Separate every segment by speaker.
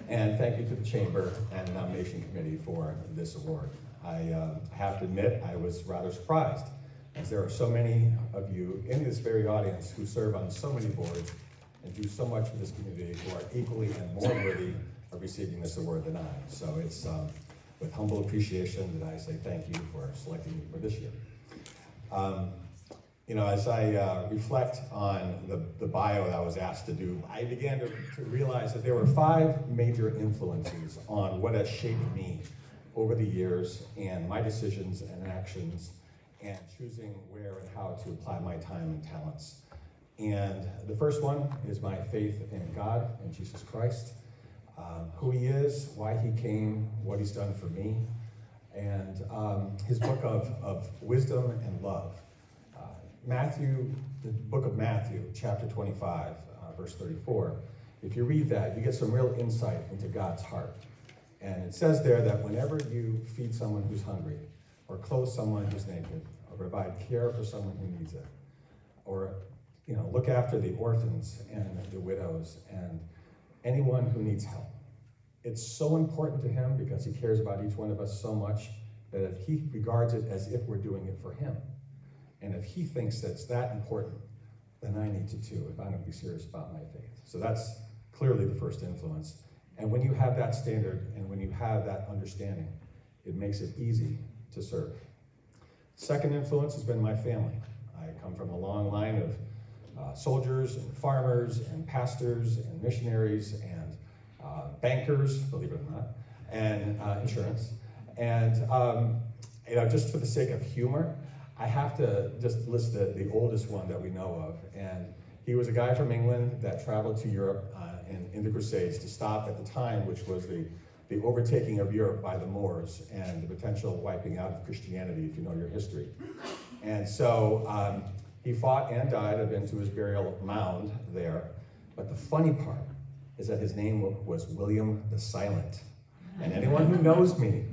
Speaker 1: And thank you to the Chamber and the nomination committee for this award. I have to admit, I was rather surprised, as there are so many of you in this very audience who serve on so many boards and do so much for this community who are equally and more worthy of receiving this award than I. So it's with humble appreciation that I say thank you for selecting me for this year. You know, as I reflect on the bio that I was asked to do, I began to realize that there were 5 major influences on what has shaped me over the years and my decisions and actions and choosing where and how to apply my time and talents. And the first one is my faith in God and Jesus Christ, who he is, why he came, what he's done for me, and his book of wisdom and love. The book of Matthew, chapter 25, verse 34. If you read that, you get some real insight into God's heart. And it says there that whenever you feed someone who's hungry, or clothe someone who's naked, or provide care for someone who needs it, or look after the orphans and the widows and anyone who needs help, it's so important to him because he cares about each one of us so much that if he regards it as if we're doing it for him, and if he thinks that's that important, then I need to too, if I'm going to be serious about my faith. So that's clearly the first influence. And when you have that standard and when you have that understanding, it makes it easy to serve. Second influence has been my family. I come from a long line of soldiers and farmers and pastors and missionaries and bankers, believe it or not, and insurance. And just for the sake of humor, I have to just list the oldest one that we know of. And he was a guy from England that traveled to Europe in the Crusades to stop at the time, which was the overtaking of Europe by the Moors and the potential wiping out of Christianity, if you know your history. And so he fought and died. I've been to his burial mound there. But the funny part is that his name was William the Silent. And anyone who knows me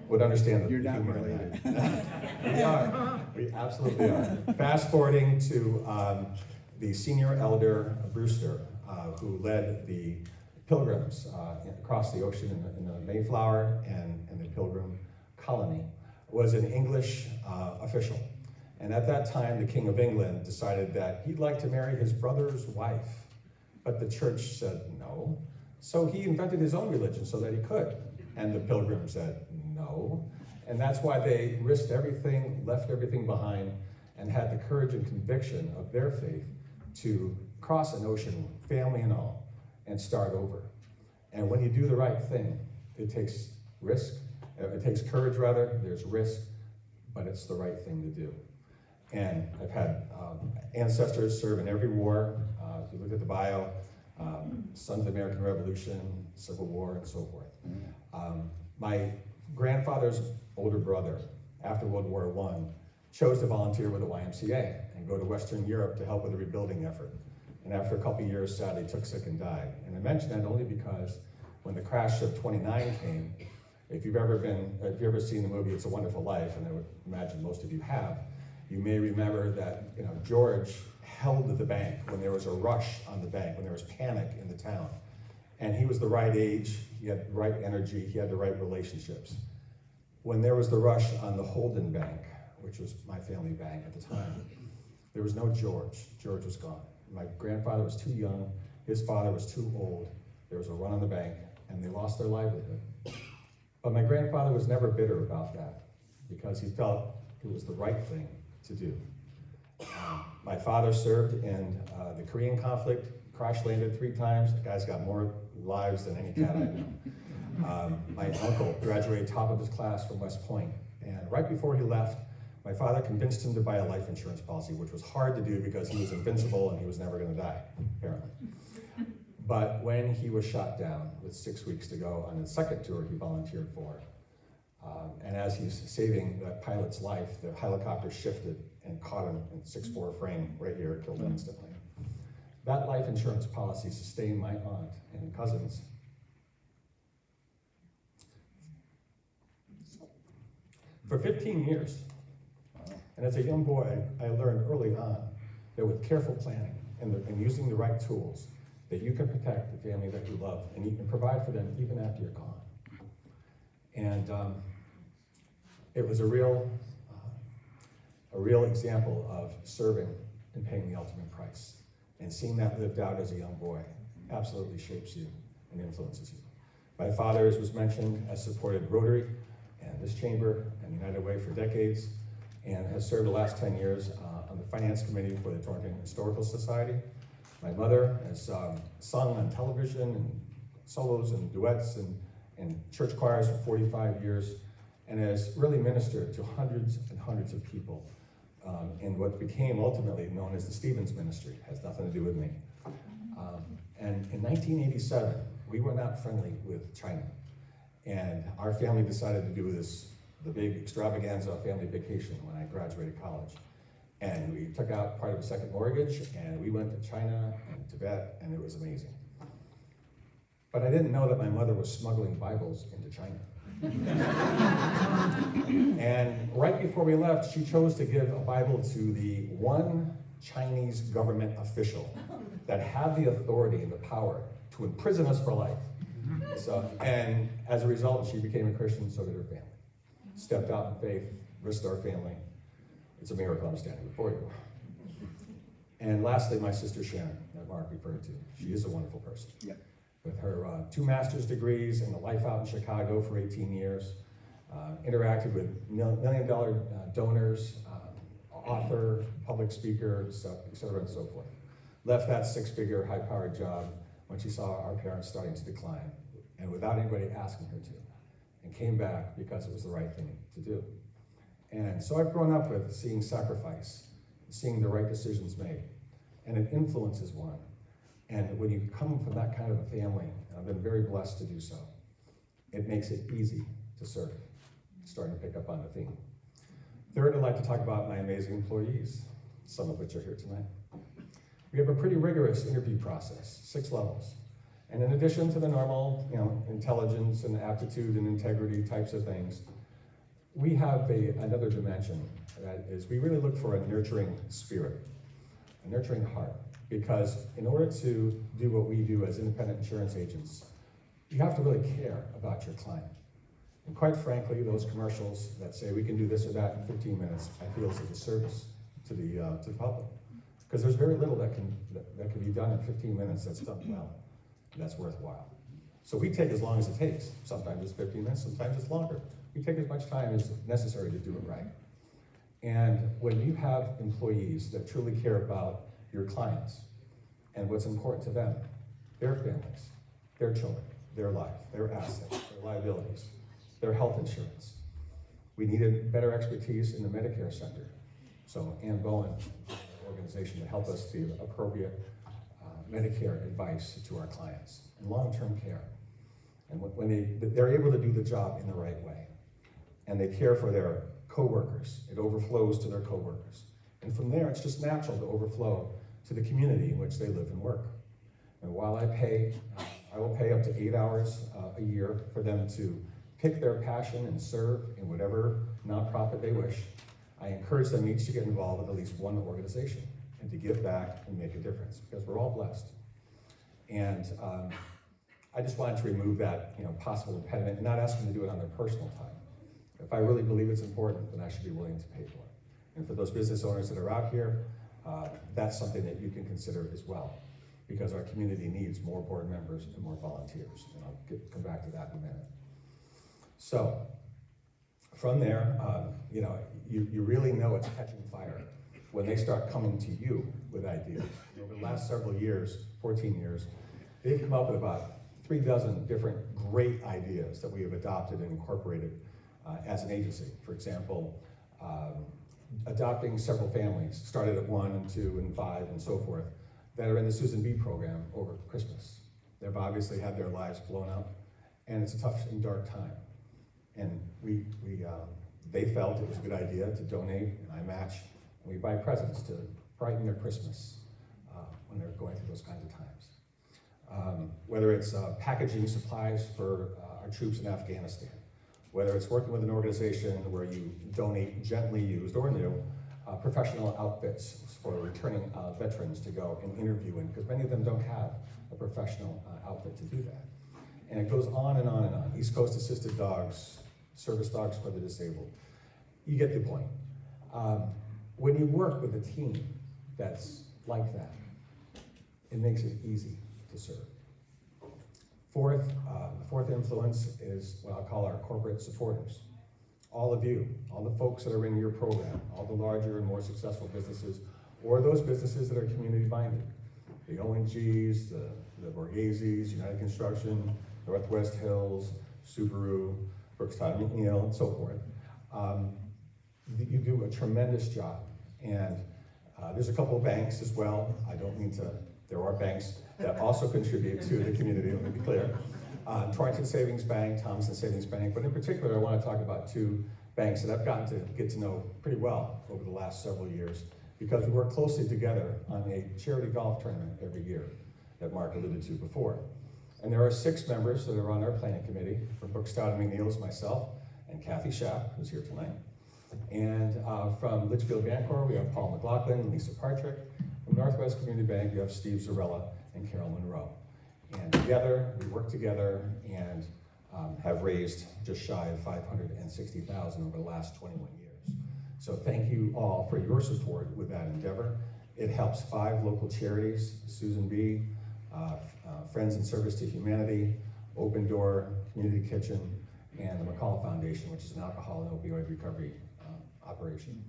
Speaker 1: would understand the humor in that. We are. We absolutely are. Fast forwarding to the senior elder Brewster, who led the pilgrims across the ocean in the Mayflower and the Pilgrim colony, was an English official. And at that time, the King of England decided that he'd like to marry his brother's wife, but the church said no. So he invented his own religion so that he could. And the pilgrims said no. And that's why they risked everything, left everything behind, and had the courage and conviction of their faith to cross an ocean, family and all, and start over. And when you do the right thing, it takes risk. It takes courage, rather. There's risk, but it's the right thing to do. And I've had ancestors serve in every war. If you look at the bio, Sons of the American Revolution, Civil War, and so forth. My grandfather's older brother, after World War I, chose to volunteer with the YMCA and go to Western Europe to help with the rebuilding effort. And after a couple years, sadly, took sick and died. And I mention that only because when the crash of 29 came, if you've ever seen the movie It's a Wonderful Life, and I would imagine most of you have, you may remember that George held the bank when there was a rush on the bank, when there was panic in the town. And he was the right age, he had the right energy, he had the right relationships. When there was the rush on the Holden Bank, which was my family bank at the time, there was no George. George was gone. My grandfather was too young, his father was too old. There was a run on the bank, and they lost their livelihood. But my grandfather was never bitter about that, because he felt it was the right thing to do. My father served in the Korean conflict, crash landed 3 times. The guy's got more lives than any cat I know. My uncle graduated top of his class from West Point, and right before he left, my father convinced him to buy a life insurance policy, which was hard to do because he was invincible and he was never going to die, apparently. But when he was shot down with 6 weeks to go on the second tour he volunteered for, and as he's saving that pilot's life, the helicopter shifted and caught him in 6'4" frame right here, killed him instantly. That life insurance policy sustained my aunt and cousins for 15 years. And as a young boy, I learned early on that with careful planning and using the right tools, that you can protect the family that you love, and you can provide for them even after you're gone. And it was a real example of serving and paying the ultimate price. And seeing that lived out as a young boy absolutely shapes you and influences you. My father, as was mentioned, has supported Rotary and this chamber and United Way for decades, and has served the last 10 years on the finance committee for the Torrington Historical Society. My mother has sung on television and solos and duets and church choirs for 45 years, and has really ministered to hundreds and hundreds of people in what became ultimately known as the Stevens Ministry. It has nothing to do with me. And in 1987, we were not friendly with China. And our family decided to do the big extravaganza family vacation when I graduated college. And we took out part of a second mortgage, and we went to China and Tibet, and it was amazing. But I didn't know that my mother was smuggling Bibles into China. And right before we left, she chose to give a Bible to the one Chinese government official that had the authority and the power to imprison us for life. And as a result, she became a Christian, so did her family. Stepped out in faith, risked our family. It's a miracle I'm standing before you. And lastly, my sister Sharon, that Mark referred to. She is a wonderful person. Yeah. With her 2 master's degrees and a life out in Chicago for 18 years, interacted with million-dollar donors, author, public speaker, et cetera, and so forth. Left that 6-figure, high-powered job when she saw our parents starting to decline, and without anybody asking her to, and came back because it was the right thing to do. And so I've grown up with seeing sacrifice, seeing the right decisions made, and it influences one. And when you come from that kind of a family, and I've been very blessed to do so, it makes it easy to serve. Starting to pick up on the theme. Third, I'd like to talk about my amazing employees, some of which are here tonight. We have a pretty rigorous interview process, 6 levels. And in addition to the normal, intelligence and aptitude and integrity types of things, we have another dimension. That is, we really look for a nurturing spirit, a nurturing heart. Because in order to do what we do as independent insurance agents, you have to really care about your client. And quite frankly, those commercials that say we can do this or that in 15 minutes, I feel is a disservice to the public. Because there's very little that can be done in 15 minutes that's done well, and that's worthwhile. So we take as long as it takes. Sometimes it's 15 minutes, sometimes it's longer. We take as much time as necessary to do it right. And when you have employees that truly care about your clients and what's important to them, their families, their children, their life, their assets, their liabilities, their health insurance. We needed better expertise in the Medicare Center. So Ann Bowen, an organization to help us give appropriate Medicare advice to our clients and long-term care. And when they're able to do the job in the right way, and they care for their coworkers, it overflows to their coworkers. And from there, it's just natural to overflow to the community in which they live and work. And while I will pay up to 8 hours a year for them to pick their passion and serve in whatever nonprofit they wish, I encourage them each to get involved with at least one organization and to give back and make a difference, because we're all blessed. And I just wanted to remove that possible impediment and not ask them to do it on their personal time. If I really believe it's important, then I should be willing to pay for it. And for those business owners that are out here, that's something that you can consider as well, because our community needs more board members and more volunteers. And I'll come back to that in a minute. So from there, you really know it's catching fire when they start coming to you with ideas. Over the last several years, 14 years, they've come up with about 36 different great ideas that we have adopted and incorporated as an agency. For example, adopting several families, started at 1 and 2 and 5 and so forth, that are in the Susan B program over Christmas. They've obviously had their lives blown up, and it's a tough and dark time. And they felt it was a good idea to donate, and I match, and we buy presents to brighten their Christmas when they're going through those kinds of times. Whether it's packaging supplies for our troops in Afghanistan, whether it's working with an organization where you donate gently used or new professional outfits for returning veterans to go and interview in, because many of them don't have a professional outfit to do that. And it goes on and on and on. East Coast assisted dogs, service dogs for the disabled. You get the point. When you work with a team that's like that, it makes it easy to serve. The fourth influence is what I'll call our corporate supporters. All of you, all the folks that are in your program, all the larger and more successful businesses, or those businesses that are community-minded. The ONGs, the Borghese's, United Construction, Northwest Hills, Subaru, Brooks, Todd, McNeil, and so forth. You do a tremendous job. And there's a couple of banks as well. I don't mean to, there are banks that also contribute to the community, let me be clear. Torrington Savings Bank, Thompson Savings Bank, but in particular, I want to talk about two banks that I've gotten to get to know pretty well over the last several years, because we work closely together on a charity golf tournament every year that Mark alluded to before. And there are 6 members that are on our planning committee. From Brooks, Todd, and McNeil is myself and Kathy Schapp, who's here tonight. And from Litchfield Bancorp, we have Paul McLaughlin and Lisa Partrick. From Northwest Community Bank, we have Steve Zarella and Carol Monroe. And together, we work together and have raised just shy of $560,000 over the last 21 years. So thank you all for your support with that endeavor. It helps 5 local charities: Susan B., Friends in Service to Humanity, Open Door, Community Kitchen, and the McCall Foundation, which is an alcohol and opioid recovery operation.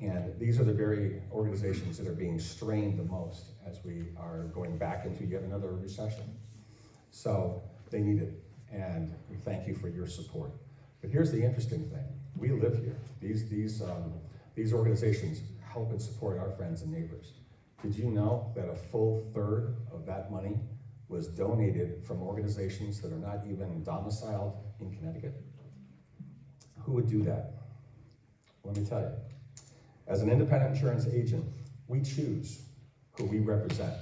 Speaker 1: And these are the very organizations that are being strained the most as we are going back into yet another recession. So they need it, and we thank you for your support. But here's the interesting thing. We live here. These organizations help and support our friends and neighbors. Did you know that a full third of that money was donated from organizations that are not even domiciled in Connecticut? Who would do that? Let me tell you. As an independent insurance agent, we choose who we represent.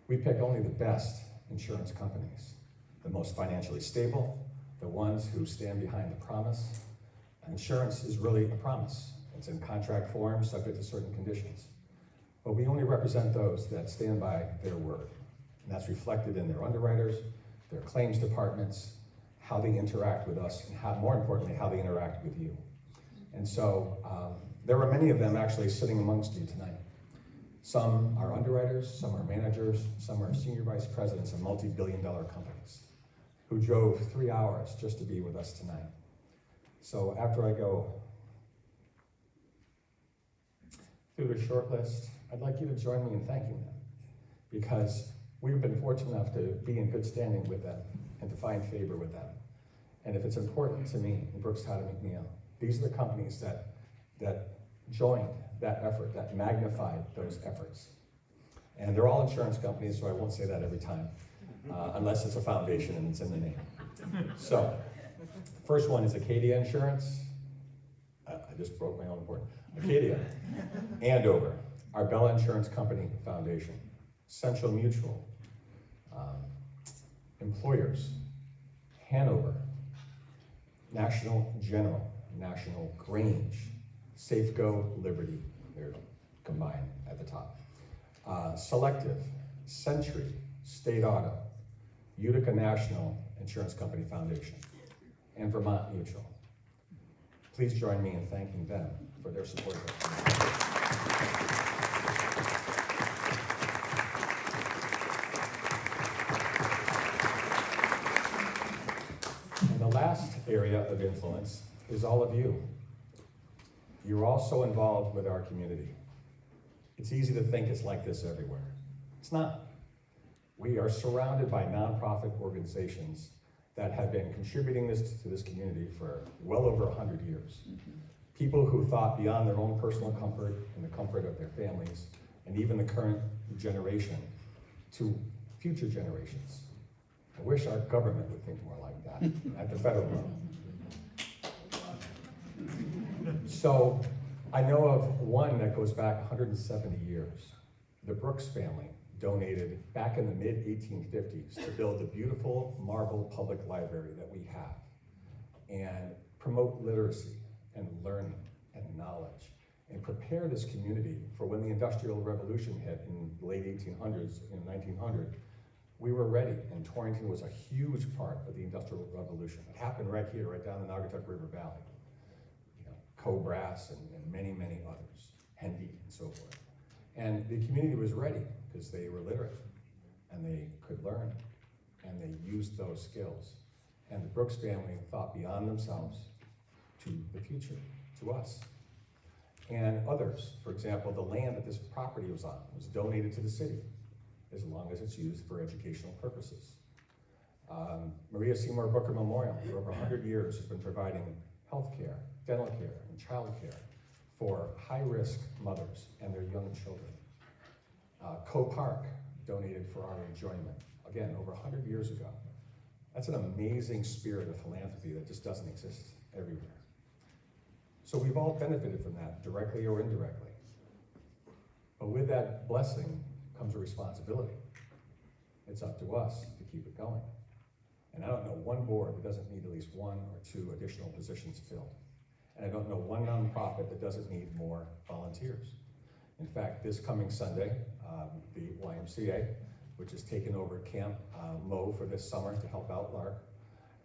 Speaker 1: We pick only the best insurance companies, the most financially stable, the ones who stand behind the promise. Insurance is really a promise. It's in contract form, subject to certain conditions. But we only represent those that stand by their word. And that's reflected in their underwriters, their claims departments, how they interact with us, and how, more importantly, how they interact with you. And so there are many of them actually sitting amongst you tonight. Some are underwriters, some are managers, some are senior vice presidents of multi-billion-dollar companies who drove 3 hours just to be with us tonight. So after I go through the short list, I'd like you to join me in thanking them, because we've been fortunate enough to be in good standing with them and to find favor with them. And if it's important to me in Brooks, Todd, and McNeil, these are the companies that joined that effort, that magnified those efforts. And they're all insurance companies, so I won't say that every time, unless it's a foundation and it's in the name. So, the first one is Acadia Insurance. I just broke my own board. Acadia, Andover, Arbella Insurance Company Foundation, Central Mutual, Employers, Hanover, National General, National Grange, Safeco, Liberty, they're combined at the top. Selective, Century, State Auto, Utica National Insurance Company Foundation, and Vermont Mutual. Please join me in thanking them for their support of us. And the last area of influence is all of you. You're all so involved with our community. It's easy to think it's like this everywhere. It's not. We are surrounded by nonprofit organizations that have been contributing to this community for well over 100 years. People who thought beyond their own personal comfort and the comfort of their families, and even the current generation, to future generations. I wish our government would think more like that at the federal level. So I know of one that goes back 170 years. The Brooks family donated back in the mid-1850s to build the beautiful marble public library that we have and promote literacy and learning and knowledge and prepare this community for when the Industrial Revolution hit in the late 1800s, in 1900. We were ready, and Torrington was a huge part of the Industrial Revolution. It happened right here, right down the Naugatuck River Valley. You know, Co-Brass and many, many others, Hendy and so forth. And the community was ready because they were literate, and they could learn, and they used those skills. And the Brooks family thought beyond themselves to the future, to us. And others, for example, the land that this property was on was donated to the city as long as it's used for educational purposes. Maria Seymour Booker Memorial, for over 100 years, has been providing health care, dental care, and child care for high-risk mothers and their young children. Co-Park donated for our enjoyment, again, over 100 years ago. That's an amazing spirit of philanthropy that just doesn't exist everywhere. So we've all benefited from that, directly or indirectly. But with that blessing comes a responsibility. It's up to us to keep it going. And I don't know one board that doesn't need at least 1 or 2 additional positions filled. And I don't know one nonprofit that doesn't need more volunteers. In fact, this coming Sunday, the YMCA, which has taken over Camp Mo for this summer to help out Lark,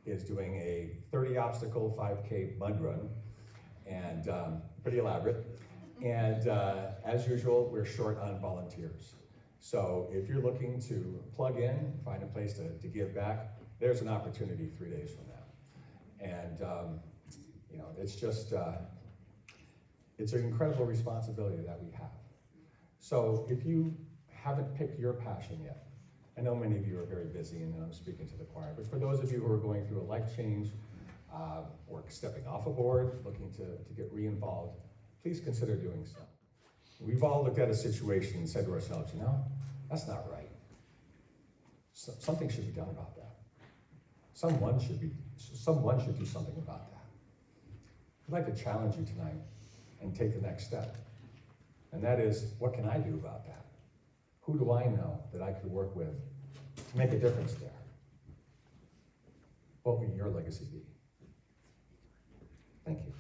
Speaker 1: is doing a 30-obstacle 5K mud run, and pretty elaborate. And as usual, we're short on volunteers. So if you're looking to plug in, find a place to give back, there's an opportunity 3 days from now. And you know, it's just, it's an incredible responsibility that we have. So if you haven't picked your passion yet, I know many of you are very busy and I'm speaking to the choir, but for those of you who are going through a life change or stepping off a board, looking to get re-involved, please consider doing so. We've all looked at a situation and said to ourselves, you know, that's not right. Something should be done about that. Someone should do something about that. I'd like to challenge you tonight and take the next step. And that is, what can I do about that? Who do I know that I could work with to make a difference there? What will your legacy be? Thank you.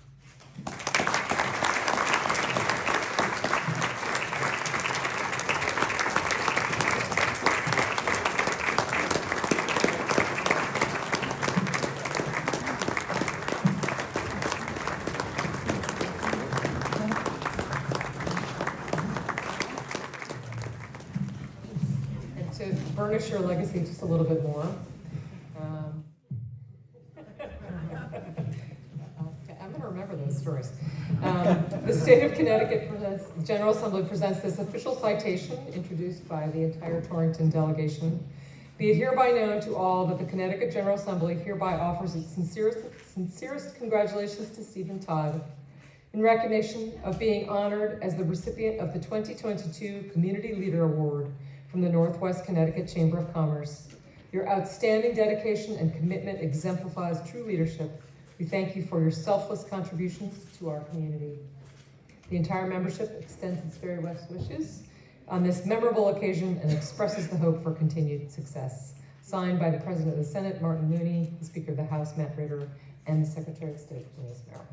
Speaker 2: Burnish your legacy just a little bit more. I'm going to remember those stories. The state of Connecticut General Assembly presents this official citation introduced by the entire Torrington delegation. Be it hereby known to all that the Connecticut General Assembly hereby offers its sincerest congratulations to Stephen Todd in recognition of being honored as the recipient of the 2022 Community Leader Award from the Northwest Connecticut Chamber of Commerce. Your outstanding dedication and commitment exemplifies true leadership. We thank you for your selfless contributions to our community. The entire membership extends its very best wishes on this memorable occasion and expresses the hope for continued success. Signed by the President of the Senate, Martin Mooney, the Speaker of the House, Matt Ritter, and the Secretary of State, Denise Merrill.